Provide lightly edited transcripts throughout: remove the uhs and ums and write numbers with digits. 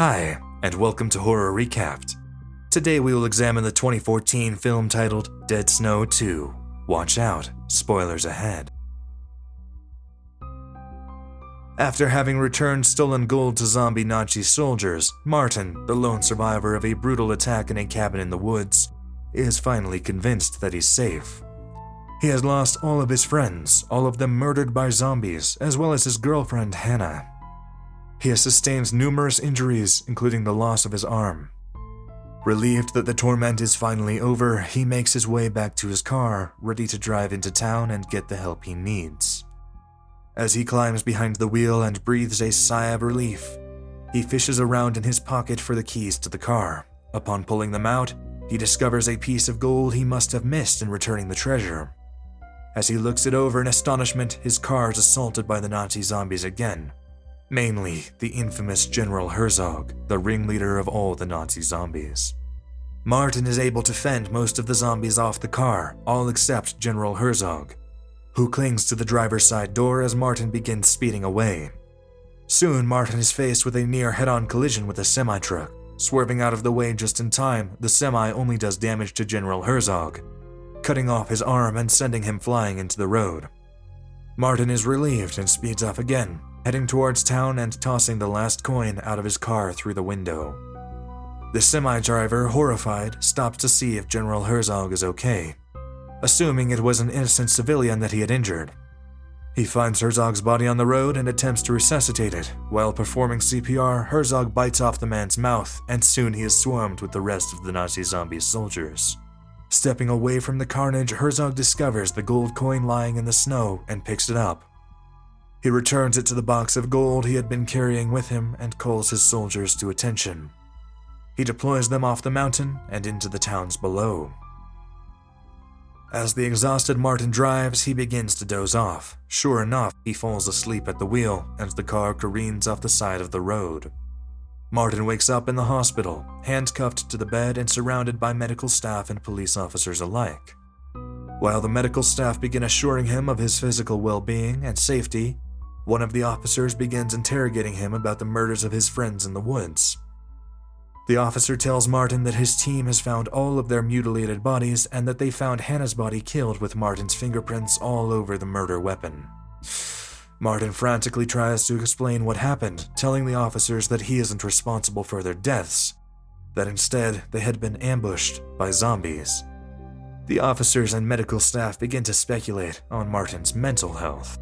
Hi, and welcome to Horror Recapped. Today we will examine the 2014 film titled Dead Snow 2. Watch out, spoilers ahead. After having returned stolen gold to zombie Nazi soldiers, Martin, the lone survivor of a brutal attack in a cabin in the woods, is finally convinced that he's safe. He has lost all of his friends, all of them murdered by zombies, as well as his girlfriend Hannah. He has sustained numerous injuries, including the loss of his arm. Relieved that the torment is finally over, he makes his way back to his car, ready to drive into town and get the help he needs. As he climbs behind the wheel and breathes a sigh of relief, he fishes around in his pocket for the keys to the car. Upon pulling them out, he discovers a piece of gold he must have missed in returning the treasure. As he looks it over in astonishment, his car is assaulted by the Nazi zombies again. Mainly, the infamous General Herzog, the ringleader of all the Nazi zombies. Martin is able to fend most of the zombies off the car, all except General Herzog, who clings to the driver's side door as Martin begins speeding away. Soon, Martin is faced with a near head-on collision with a semi-truck. Swerving out of the way just in time, the semi only does damage to General Herzog, cutting off his arm and sending him flying into the road. Martin is relieved and speeds off again, heading towards town and tossing the last coin out of his car through the window. The semi-driver, horrified, stops to see if General Herzog is okay, assuming it was an innocent civilian that he had injured. He finds Herzog's body on the road and attempts to resuscitate it. While performing CPR, Herzog bites off the man's mouth, and soon he is swarmed with the rest of the Nazi zombie soldiers. Stepping away from the carnage, Herzog discovers the gold coin lying in the snow and picks it up. He returns it to the box of gold he had been carrying with him and calls his soldiers to attention. He deploys them off the mountain and into the towns below. As the exhausted Martin drives, he begins to doze off. Sure enough, he falls asleep at the wheel and the car careens off the side of the road. Martin wakes up in the hospital, handcuffed to the bed and surrounded by medical staff and police officers alike. While the medical staff begin assuring him of his physical well-being and safety, one of the officers begins interrogating him about the murders of his friends in the woods. The officer tells Martin that his team has found all of their mutilated bodies and that they found Hannah's body killed with Martin's fingerprints all over the murder weapon. Martin frantically tries to explain what happened, telling the officers that he isn't responsible for their deaths, that instead they had been ambushed by zombies. The officers and medical staff begin to speculate on Martin's mental health.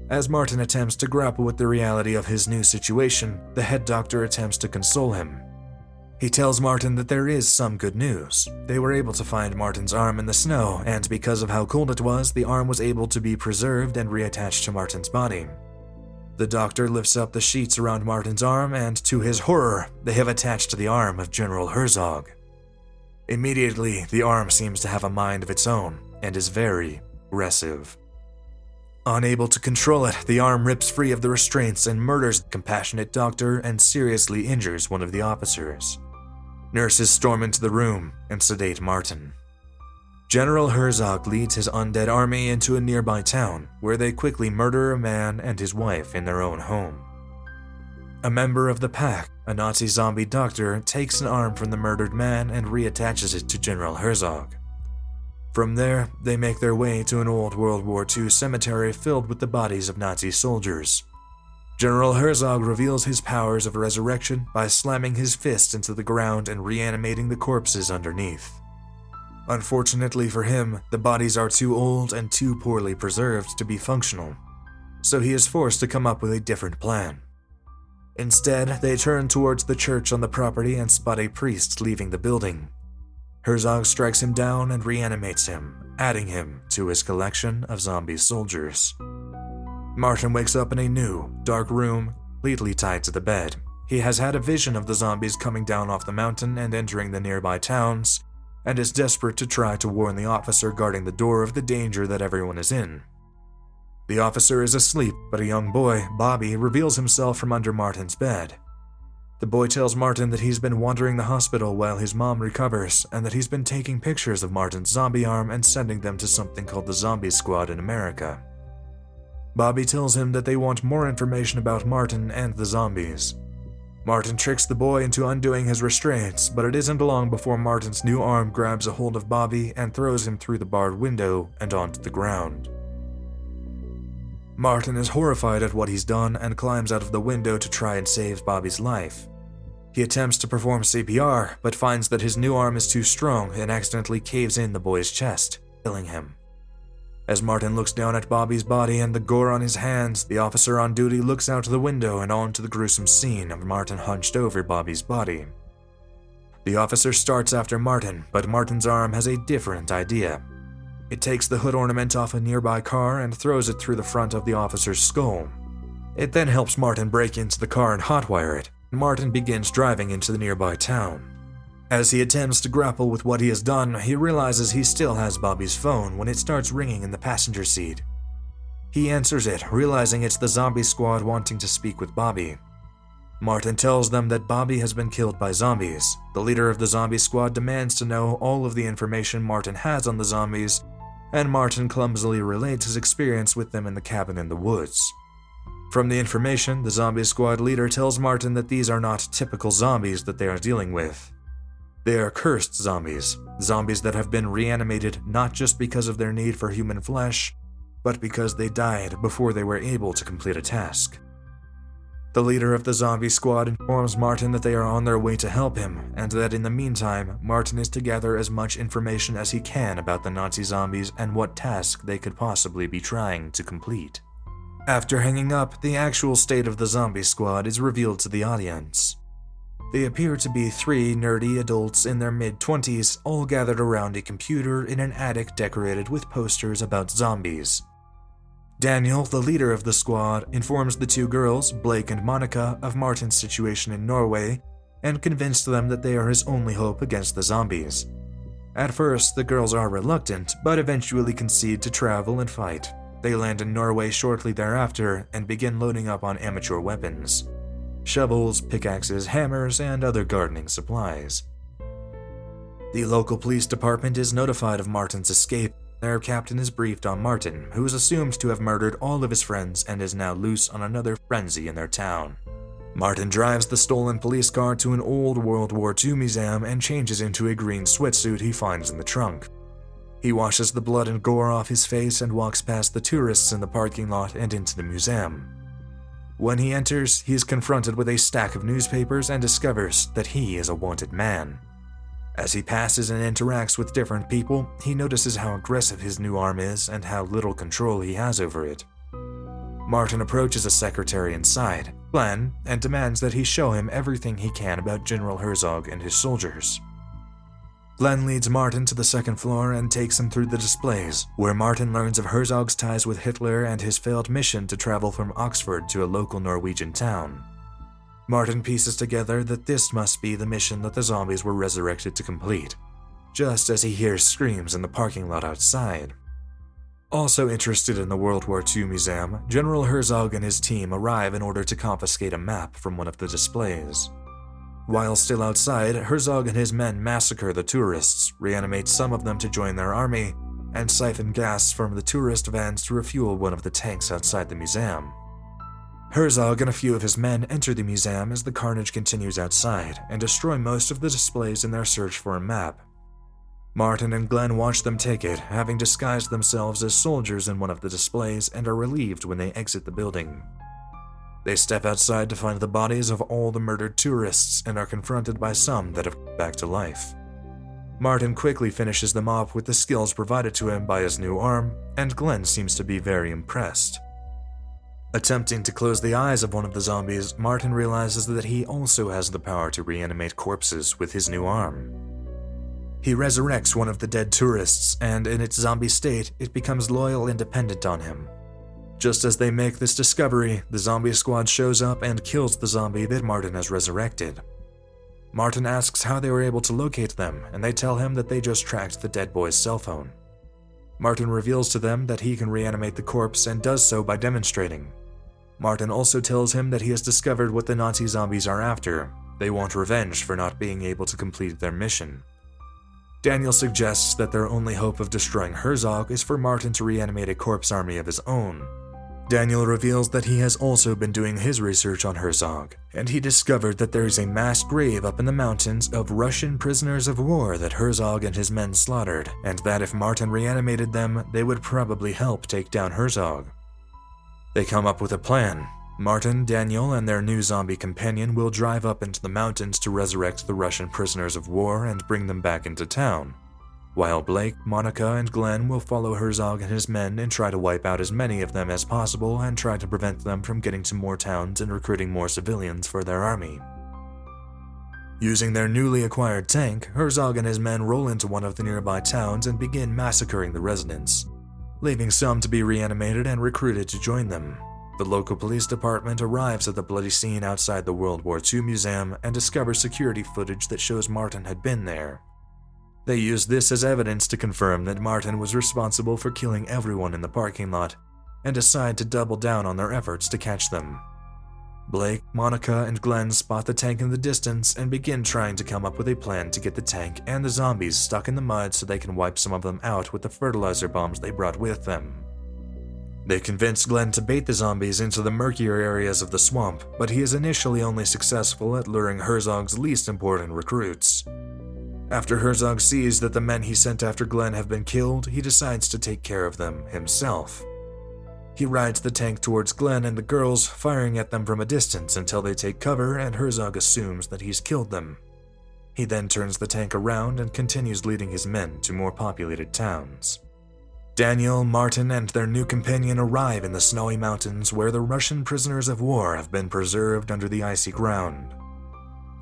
As Martin attempts to grapple with the reality of his new situation, the head doctor attempts to console him. He tells Martin that there is some good news. They were able to find Martin's arm in the snow, and because of how cold it was, the arm was able to be preserved and reattached to Martin's body. The doctor lifts up the sheets around Martin's arm, and to his horror, they have attached to the arm of General Herzog. Immediately, the arm seems to have a mind of its own, and is very aggressive. Unable to control it, the arm rips free of the restraints and murders the compassionate doctor and seriously injures one of the officers. Nurses storm into the room and sedate Martin. General Herzog leads his undead army into a nearby town, where they quickly murder a man and his wife in their own home. A member of the pack, a Nazi zombie doctor, takes an arm from the murdered man and reattaches it to General Herzog. From there, they make their way to an old World War II cemetery filled with the bodies of Nazi soldiers. General Herzog reveals his powers of resurrection by slamming his fist into the ground and reanimating the corpses underneath. Unfortunately for him, the bodies are too old and too poorly preserved to be functional, so he is forced to come up with a different plan. Instead, they turn towards the church on the property and spot a priest leaving the building. Herzog strikes him down and reanimates him, adding him to his collection of zombie soldiers. Martin wakes up in a new, dark room, completely tied to the bed. He has had a vision of the zombies coming down off the mountain and entering the nearby towns, and is desperate to try to warn the officer guarding the door of the danger that everyone is in. The officer is asleep, but a young boy, Bobby, reveals himself from under Martin's bed. The boy tells Martin that he's been wandering the hospital while his mom recovers, and that he's been taking pictures of Martin's zombie arm and sending them to something called the Zombie Squad in America. Bobby tells him that they want more information about Martin and the zombies. Martin tricks the boy into undoing his restraints, but it isn't long before Martin's new arm grabs a hold of Bobby and throws him through the barred window and onto the ground. Martin is horrified at what he's done and climbs out of the window to try and save Bobby's life. He attempts to perform CPR, but finds that his new arm is too strong and accidentally caves in the boy's chest, killing him. As Martin looks down at Bobby's body and the gore on his hands, the officer on duty looks out the window and onto the gruesome scene of Martin hunched over Bobby's body. The officer starts after Martin, but Martin's arm has a different idea. It takes the hood ornament off a nearby car and throws it through the front of the officer's skull. It then helps Martin break into the car and hotwire it. Martin begins driving into the nearby town. As he attempts to grapple with what he has done, he realizes he still has Bobby's phone when it starts ringing in the passenger seat. He answers it, realizing it's the zombie squad wanting to speak with Bobby. Martin tells them that Bobby has been killed by zombies. The leader of the zombie squad demands to know all of the information Martin has on the zombies, and Martin clumsily relates his experience with them in the cabin in the woods. From the information, the zombie squad leader tells Martin that these are not typical zombies that they are dealing with. They are cursed zombies, zombies that have been reanimated not just because of their need for human flesh, but because they died before they were able to complete a task. The leader of the zombie squad informs Martin that they are on their way to help him, and that in the meantime, Martin is to gather as much information as he can about the Nazi zombies and what task they could possibly be trying to complete. After hanging up, the actual state of the zombie squad is revealed to the audience. They appear to be 3 nerdy adults in their mid-20s, all gathered around a computer in an attic decorated with posters about zombies. Daniel, the leader of the squad, informs the 2 girls, Blake and Monica, of Martin's situation in Norway and convinces them that they are his only hope against the zombies. At first, the girls are reluctant, but eventually concede to travel and fight. They land in Norway shortly thereafter and begin loading up on amateur weapons: shovels, pickaxes, hammers, and other gardening supplies. The local police department is notified of Martin's escape. Their captain is briefed on Martin, who is assumed to have murdered all of his friends and is now loose on another frenzy in their town. Martin drives the stolen police car to an old World War II museum and changes into a green sweatsuit he finds in the trunk. He washes the blood and gore off his face and walks past the tourists in the parking lot and into the museum. When he enters, he is confronted with a stack of newspapers and discovers that he is a wanted man. As he passes and interacts with different people, he notices how aggressive his new arm is and how little control he has over it. Martin approaches a secretary inside, Glenn, and demands that he show him everything he can about General Herzog and his soldiers. Glenn leads Martin to the second floor and takes him through the displays, where Martin learns of Herzog's ties with Hitler and his failed mission to travel from Oxford to a local Norwegian town. Martin pieces together that this must be the mission that the zombies were resurrected to complete, just as he hears screams in the parking lot outside. Also interested in the World War II museum, General Herzog and his team arrive in order to confiscate a map from one of the displays. While still outside, Herzog and his men massacre the tourists, reanimate some of them to join their army, and siphon gas from the tourist vans to refuel one of the tanks outside the museum. Herzog and a few of his men enter the museum as the carnage continues outside and destroy most of the displays in their search for a map. Martin and Glenn watch them take it, having disguised themselves as soldiers in one of the displays, and are relieved when they exit the building. They step outside to find the bodies of all the murdered tourists and are confronted by some that have come back to life. Martin quickly finishes them off with the skills provided to him by his new arm, and Glenn seems to be very impressed. Attempting to close the eyes of one of the zombies, Martin realizes that he also has the power to reanimate corpses with his new arm. He resurrects one of the dead tourists, and in its zombie state, it becomes loyal and dependent on him. Just as they make this discovery, the zombie squad shows up and kills the zombie that Martin has resurrected. Martin asks how they were able to locate them, and they tell him that they just tracked the dead boy's cell phone. Martin reveals to them that he can reanimate the corpse and does so by demonstrating. Martin also tells him that he has discovered what the Nazi zombies are after. They want revenge for not being able to complete their mission. Daniel suggests that their only hope of destroying Herzog is for Martin to reanimate a corpse army of his own. Daniel reveals that he has also been doing his research on Herzog, and he discovered that there is a mass grave up in the mountains of Russian prisoners of war that Herzog and his men slaughtered, and that if Martin reanimated them, they would probably help take down Herzog. They come up with a plan. Martin, Daniel, and their new zombie companion will drive up into the mountains to resurrect the Russian prisoners of war and bring them back into town, while Blake, Monica, and Glenn will follow Herzog and his men and try to wipe out as many of them as possible and try to prevent them from getting to more towns and recruiting more civilians for their army. Using their newly acquired tank, Herzog and his men roll into one of the nearby towns and begin massacring the residents, leaving some to be reanimated and recruited to join them. The local police department arrives at the bloody scene outside the World War II museum and discovers security footage that shows Martin had been there. They use this as evidence to confirm that Martin was responsible for killing everyone in the parking lot, and decide to double down on their efforts to catch them. Blake, Monica, and Glenn spot the tank in the distance and begin trying to come up with a plan to get the tank and the zombies stuck in the mud so they can wipe some of them out with the fertilizer bombs they brought with them. They convince Glenn to bait the zombies into the murkier areas of the swamp, but he is initially only successful at luring Herzog's least important recruits. After Herzog sees that the men he sent after Glenn have been killed, he decides to take care of them himself. He rides the tank towards Glenn and the girls, firing at them from a distance until they take cover and Herzog assumes that he's killed them. He then turns the tank around and continues leading his men to more populated towns. Daniel, Martin, and their new companion arrive in the snowy mountains where the Russian prisoners of war have been preserved under the icy ground.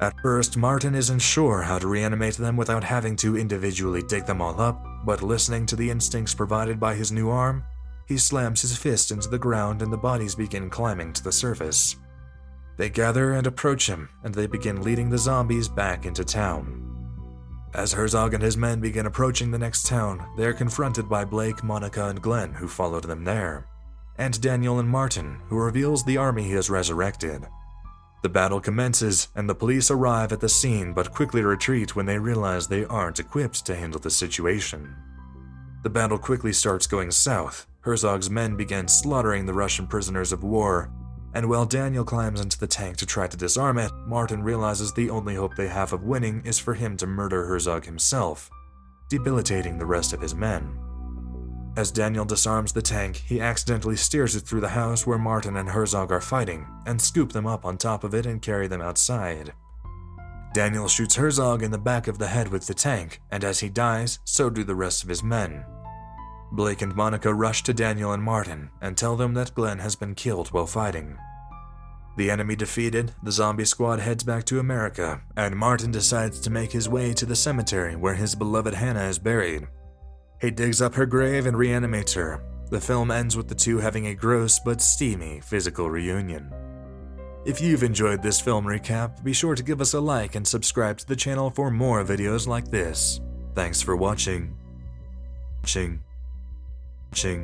At first, Martin isn't sure how to reanimate them without having to individually dig them all up, but listening to the instincts provided by his new arm, he slams his fist into the ground and the bodies begin climbing to the surface. They gather and approach him, and they begin leading the zombies back into town. As Herzog and his men begin approaching the next town, they are confronted by Blake, Monica, and Glenn, who followed them there, and Daniel and Martin, who reveals the army he has resurrected. The battle commences, and the police arrive at the scene but quickly retreat when they realize they aren't equipped to handle the situation. The battle quickly starts going south. Herzog's men begin slaughtering the Russian prisoners of war, and while Daniel climbs into the tank to try to disarm it, Martin realizes the only hope they have of winning is for him to murder Herzog himself, debilitating the rest of his men. As Daniel disarms the tank, he accidentally steers it through the house where Martin and Herzog are fighting, and scoop them up on top of it and carry them outside. Daniel shoots Herzog in the back of the head with the tank, and as he dies, so do the rest of his men. Blake and Monica rush to Daniel and Martin and tell them that Glenn has been killed while fighting. The enemy defeated, the zombie squad heads back to America, and Martin decides to make his way to the cemetery where his beloved Hannah is buried. He digs up her grave and reanimates her. The film ends with the two having a gross but steamy physical reunion. If you've enjoyed this film recap, be sure to give us a like and subscribe to the channel for more videos like this. Thanks for watching.